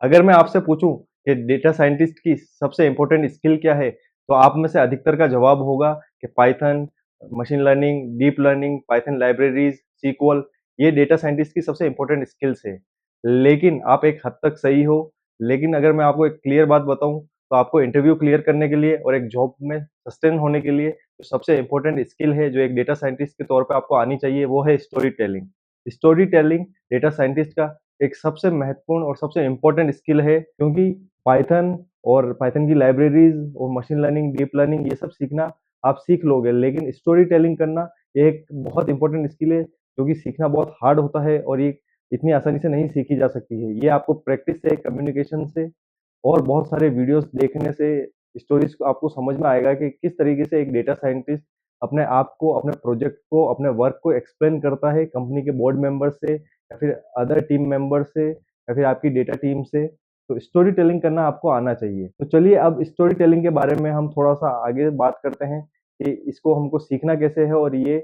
अगर मैं आपसे पूछूं कि डेटा साइंटिस्ट की सबसे इम्पोर्टेंट स्किल क्या है, तो आप में से अधिकतर का जवाब होगा कि Python, machine learning, deep learning, Python libraries, SQL, ये डेटा साइंटिस्ट की सबसे इम्पोर्टेंट स्किल्स है। लेकिन आप एक हद तक सही हो। लेकिन अगर मैं आपको एक क्लियर बात बताऊं, तो आपको इंटरव्यू क्लियर करने के लिए और एक जॉब में सस्टेन होने के लिए जो सबसे इम्पोर्टेंट स्किल है जो एक डेटा साइंटिस्ट के तौर पे आपको आनी चाहिए, वो है story telling. Story telling data scientist का एक सबसे महत्वपूर्ण और सबसे इम्पोर्टेंट स्किल है, क्योंकि पाइथन और पाइथन की लाइब्रेरीज और मशीन लर्निंग, डीप लर्निंग, ये सब सीखना आप सीख लोगे, लेकिन स्टोरी टेलिंग करना ये एक बहुत इंपॉर्टेंट स्किल है जो कि सीखना बहुत हार्ड होता है और ये इतनी आसानी से नहीं सीखी जा सकती है। ये आपको प्रैक्टिस से, कम्युनिकेशन से और बहुत सारे वीडियोस देखने से, स्टोरीज को आपको समझ में आएगा कि किस तरीके से एक डेटा साइंटिस्ट अपने आप को, अपने प्रोजेक्ट को, अपने वर्क को एक्सप्लेन करता है कंपनी के बोर्ड मेंबर से या फिर अदर टीम मेंबर से या फिर आपकी डेटा टीम से। तो स्टोरी टेलिंग करना आपको आना चाहिए। तो चलिए अब स्टोरी टेलिंग के बारे में हम थोड़ा सा आगे बात करते हैं कि इसको हमको सीखना कैसे है और ये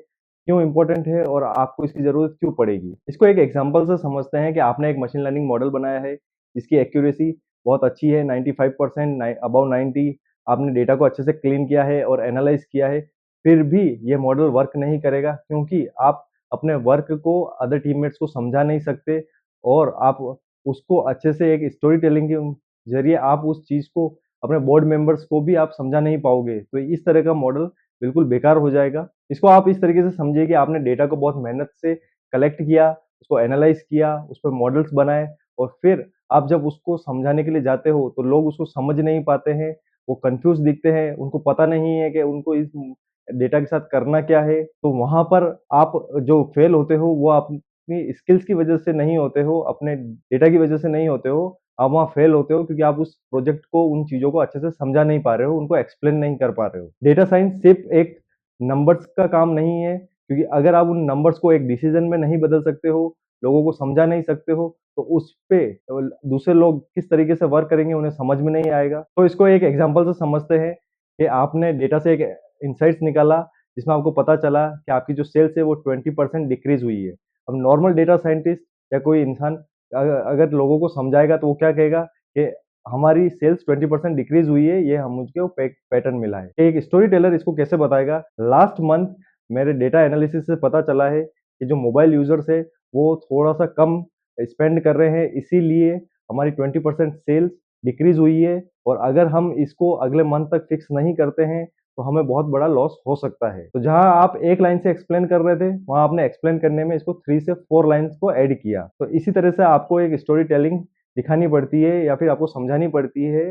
क्यों इम्पोर्टेंट है और आपको इसकी ज़रूरत क्यों पड़ेगी। इसको एक एग्जांपल से समझते हैं कि आपने एक मशीन लर्निंग मॉडल बनाया है जिसकी एक्यूरेसी बहुत अच्छी है, 95%, अबव 90। आपने डेटा को अच्छे से क्लीन किया है और एनालाइज किया है, फिर भी ये मॉडल वर्क नहीं करेगा, क्योंकि आप अपने वर्क को अदर टीममेट्स को समझा नहीं सकते और आप उसको अच्छे से एक स्टोरी टेलिंग के जरिए आप उस चीज़ को अपने बोर्ड मेंबर्स को भी आप समझा नहीं पाओगे। तो इस तरह का मॉडल बिल्कुल बेकार हो जाएगा। इसको आप इस तरीके से समझिए कि आपने डेटा को बहुत मेहनत से कलेक्ट किया, उसको एनालाइज किया, उस पर मॉडल्स बनाए और फिर आप जब उसको समझाने के लिए जाते हो तो लोग उसको समझ नहीं पाते हैं, वो कंफ्यूज दिखते हैं, उनको पता नहीं है कि उनको इस डेटा के साथ करना क्या है। तो वहाँ पर आप जो फेल होते हो वो अपनी स्किल्स की वजह से नहीं होते हो, अपने डेटा की वजह से नहीं होते हो। आप वहाँ फेल होते हो क्योंकि आप उस प्रोजेक्ट को, उन चीज़ों को अच्छे से समझा नहीं पा रहे हो, उनको एक्सप्लेन नहीं कर पा रहे हो। डेटा साइंस सिर्फ एक नंबर्स का काम नहीं है, क्योंकि अगर आप उन नंबर्स को एक डिसीजन में नहीं बदल सकते हो, लोगों को समझा नहीं सकते हो, तो उस पे दूसरे लोग किस तरीके से वर्क करेंगे उन्हें समझ में नहीं आएगा। तो इसको एक एग्जांपल से समझते हैं कि आपने डेटा से एक इनसाइट्स निकाला जिसमें आपको पता चला कि आपकी जो सेल्स है वो 20% डिक्रीज हुई है। अब नॉर्मल डेटा साइंटिस्ट या कोई इंसान अगर लोगों को समझाएगा तो वो क्या कहेगा कि हमारी सेल्स 20% डिक्रीज हुई है, ये हम मुझको पैटर्न मिला है। एक स्टोरी टेलर इसको कैसे बताएगा, लास्ट मंथ मेरे डेटा एनालिसिस से पता चला है कि जो मोबाइल यूजर्स है वो थोड़ा सा कम स्पेंड कर रहे हैं, इसीलिए हमारी 20% सेल्स डिक्रीज हुई है और अगर हम इसको अगले मंथ तक फिक्स नहीं करते हैं तो हमें बहुत बड़ा लॉस हो सकता है। तो जहां आप एक लाइन से एक्सप्लेन कर रहे थे, वहां आपने एक्सप्लेन करने में इसको 3 से 4 लाइन्स को ऐड किया। तो इसी तरह से आपको एक स्टोरी टेलिंग दिखानी पड़ती है या फिर आपको समझानी पड़ती है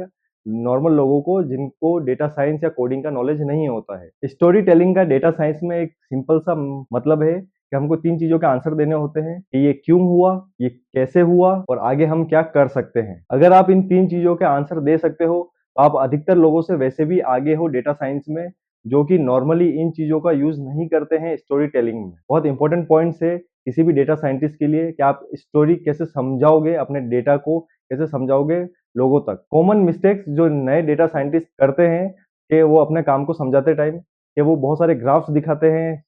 नॉर्मल लोगों को जिनको डेटा साइंस या कोडिंग का नॉलेज नहीं होता है। स्टोरी टेलिंग का डेटा साइंस में एक सिंपल सा मतलब है कि हमको 3 चीज़ों के आंसर देने होते हैं कि ये क्यों हुआ, ये कैसे हुआ और आगे हम क्या कर सकते हैं। अगर आप इन 3 चीज़ों के आंसर दे सकते हो, तो आप अधिकतर लोगों से वैसे भी आगे हो डेटा साइंस में, जो कि नॉर्मली इन चीज़ों का यूज़ नहीं करते हैं स्टोरी टेलिंग में। बहुत इंपॉर्टेंट पॉइंट्स है किसी भी डेटा साइंटिस्ट के लिए कि आप स्टोरी कैसे समझाओगे, अपने डेटा को कैसे समझाओगे लोगों तक। कॉमन मिस्टेक्स जो नए डेटा साइंटिस्ट करते हैं कि वो अपने काम को समझाते टाइम कि वो बहुत सारे ग्राफ्स दिखाते हैं,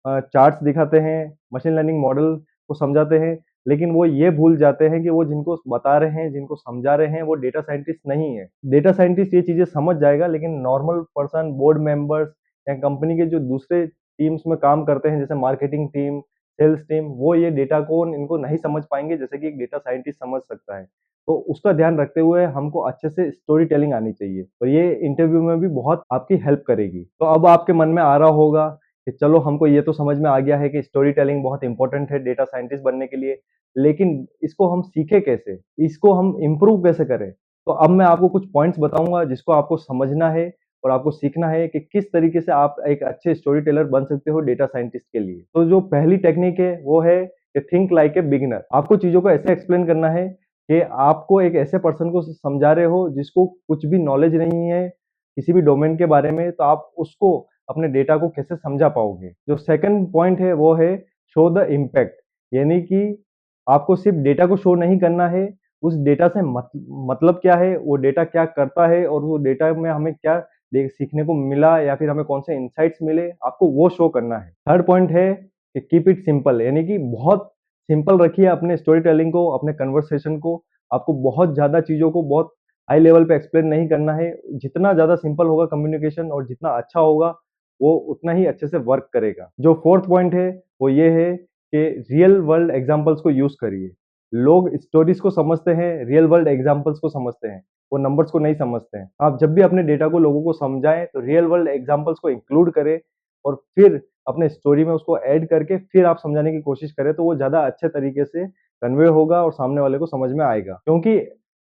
चार्ट्स दिखाते हैं, मशीन लर्निंग मॉडल को समझाते हैं, लेकिन वो ये भूल जाते हैं कि वो जिनको बता रहे हैं, जिनको समझा रहे हैं, वो डेटा साइंटिस्ट नहीं है। डेटा साइंटिस्ट ये चीज़ें समझ जाएगा, लेकिन नॉर्मल पर्सन, बोर्ड मेंबर्स या कंपनी के जो दूसरे टीम्स में काम करते हैं, जैसे मार्केटिंग टीम, सेल्स टीम, वो ये डेटा को इनको नहीं समझ पाएँगे जैसे कि एक डेटा साइंटिस्ट समझ सकता है। तो उसका ध्यान रखते हुए हमको अच्छे से स्टोरी टेलिंग आनी चाहिए और ये इंटरव्यू में भी बहुत आपकी हेल्प करेगी। तो अब आपके मन में आ रहा होगा कि चलो हमको ये तो समझ में आ गया है कि स्टोरी टेलिंग बहुत इंपॉर्टेंट है डेटा साइंटिस्ट बनने के लिए, लेकिन इसको हम सीखें कैसे? इसको हम इम्प्रूव कैसे करें? तो अब मैं आपको कुछ पॉइंट्स बताऊँगा जिसको आपको समझना है और आपको सीखना है कि किस तरीके से आप एक अच्छे स्टोरी टेलर बन सकते हो डेटा साइंटिस्ट के लिए। तो जो पहली टेक्निक है वो है कि थिंक लाइक ए बिगिनर। आपको चीज़ों को ऐसे एक्सप्लेन करना है कि आपको एक ऐसे पर्सन को समझा रहे हो जिसको कुछ भी नॉलेज नहीं है किसी भी डोमेन के बारे में, तो आप उसको अपने डेटा को कैसे समझा पाओगे। जो सेकंड पॉइंट है वो है शो द इम्पैक्ट, यानी कि आपको सिर्फ डेटा को शो नहीं करना है, उस डेटा से मतलब क्या है, वो डेटा क्या करता है और वो डेटा में हमें क्या सीखने को मिला या फिर हमें कौन से इनसाइट्स मिले, आपको वो शो करना है। थर्ड पॉइंट है कि कीप इट सिंपल, यानी कि बहुत सिंपल रखिए अपने स्टोरी टेलिंग को, अपने कन्वर्सेशन को। आपको बहुत ज़्यादा चीज़ों को बहुत हाई लेवल पे एक्सप्लेन नहीं करना है। जितना ज़्यादा सिंपल होगा कम्युनिकेशन और जितना अच्छा होगा, वो उतना ही अच्छे से वर्क करेगा। जो 4th पॉइंट है, वो ये है कि रियल वर्ल्ड एग्ज़ाम्पल्स को यूज़ करिए। लोग स्टोरीज़ को समझते हैं, रियल वर्ल्ड एग्ज़ाम्पल्स को समझते हैं, वो नंबर्स को नहीं समझते हैं। आप जब भी अपने डेटा को लोगों को समझाएँ, तो रियल वर्ल्ड एग्ज़ाम्पल्स को इंक्लूड करें और फिर अपने स्टोरी में उसको ऐड करके फिर आप समझाने की कोशिश करें, तो वो ज़्यादा अच्छे तरीके से कन्वे होगा और सामने वाले को समझ में आएगा। क्योंकि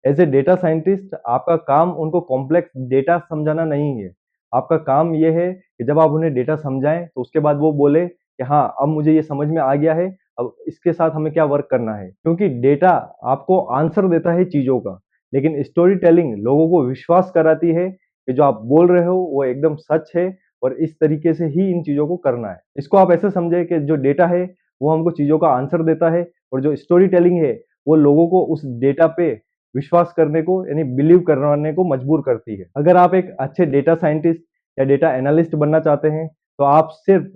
एज़ ए डेटा साइंटिस्ट आपका काम उनको कॉम्प्लेक्स डेटा समझाना नहीं है। आपका काम ये है कि जब आप उन्हें डेटा समझाएँ, तो उसके बाद वो बोले कि हाँ, अब मुझे ये समझ में आ गया है, अब इसके साथ हमें क्या वर्क करना है। क्योंकि डेटा आपको आंसर देता है चीज़ों का, लेकिन स्टोरी टेलिंग लोगों को विश्वास कराती है कि जो आप बोल रहे हो, वो एकदम सच है और इस तरीके से ही इन चीज़ों को करना है। इसको आप ऐसे समझें कि जो डेटा है, वो हमको चीज़ों का आंसर देता है और जो स्टोरी टेलिंग है, वो लोगों को उस डेटा पे विश्वास करने को यानी बिलीव करवाने को मजबूर करती है। अगर आप एक अच्छे डेटा साइंटिस्ट या डेटा एनालिस्ट बनना चाहते हैं, तो आप सिर्फ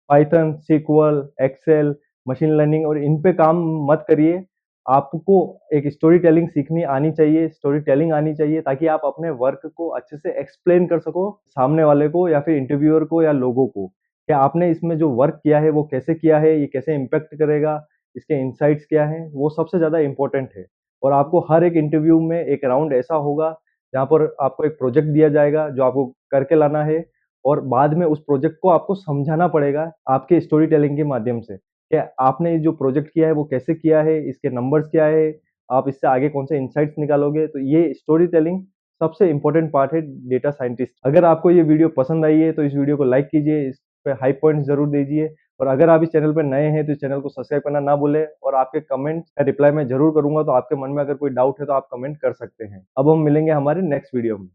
Python, SQL, Excel, machine learning और इन पे काम मत करिए। आपको एक स्टोरी टेलिंग सीखनी आनी चाहिए, स्टोरी टेलिंग आनी चाहिए ताकि आप अपने वर्क को अच्छे से एक्सप्लेन कर सको सामने वाले को या फिर इंटरव्यूअर को या लोगों को। कि आपने इसमें जो वर्क किया है वो कैसे किया है, ये कैसे इम्पैक्ट करेगा, इसके इनसाइट्स क्या हैं, वो सबसे ज़्यादा इम्पोर्टेंट है। और आपको हर एक इंटरव्यू में एक राउंड ऐसा होगा जहाँ पर आपको एक प्रोजेक्ट दिया जाएगा जो आपको करके लाना है और बाद में उस प्रोजेक्ट को आपको समझाना पड़ेगा आपके स्टोरी टेलिंग के माध्यम से। कि आपने जो प्रोजेक्ट किया है वो कैसे किया है, इसके नंबर्स क्या है, आप इससे आगे कौन से इनसाइट्स निकालोगे, तो ये स्टोरी टेलिंग सबसे इम्पोर्टेंट पार्ट है डेटा साइंटिस्ट। अगर आपको ये वीडियो पसंद आई है तो इस वीडियो को लाइक कीजिए, इस पे हाई पॉइंट्स ज़रूर दीजिए और अगर आप इस चैनल पे नए हैं तो इस चैनल को सब्सक्राइब करना ना भूलें और आपके कमेंट्स का रिप्लाई मैं ज़रूर करूँगा, तो आपके मन में अगर कोई डाउट है तो आप कमेंट कर सकते हैं। अब हम मिलेंगे हमारे नेक्स्ट वीडियो में।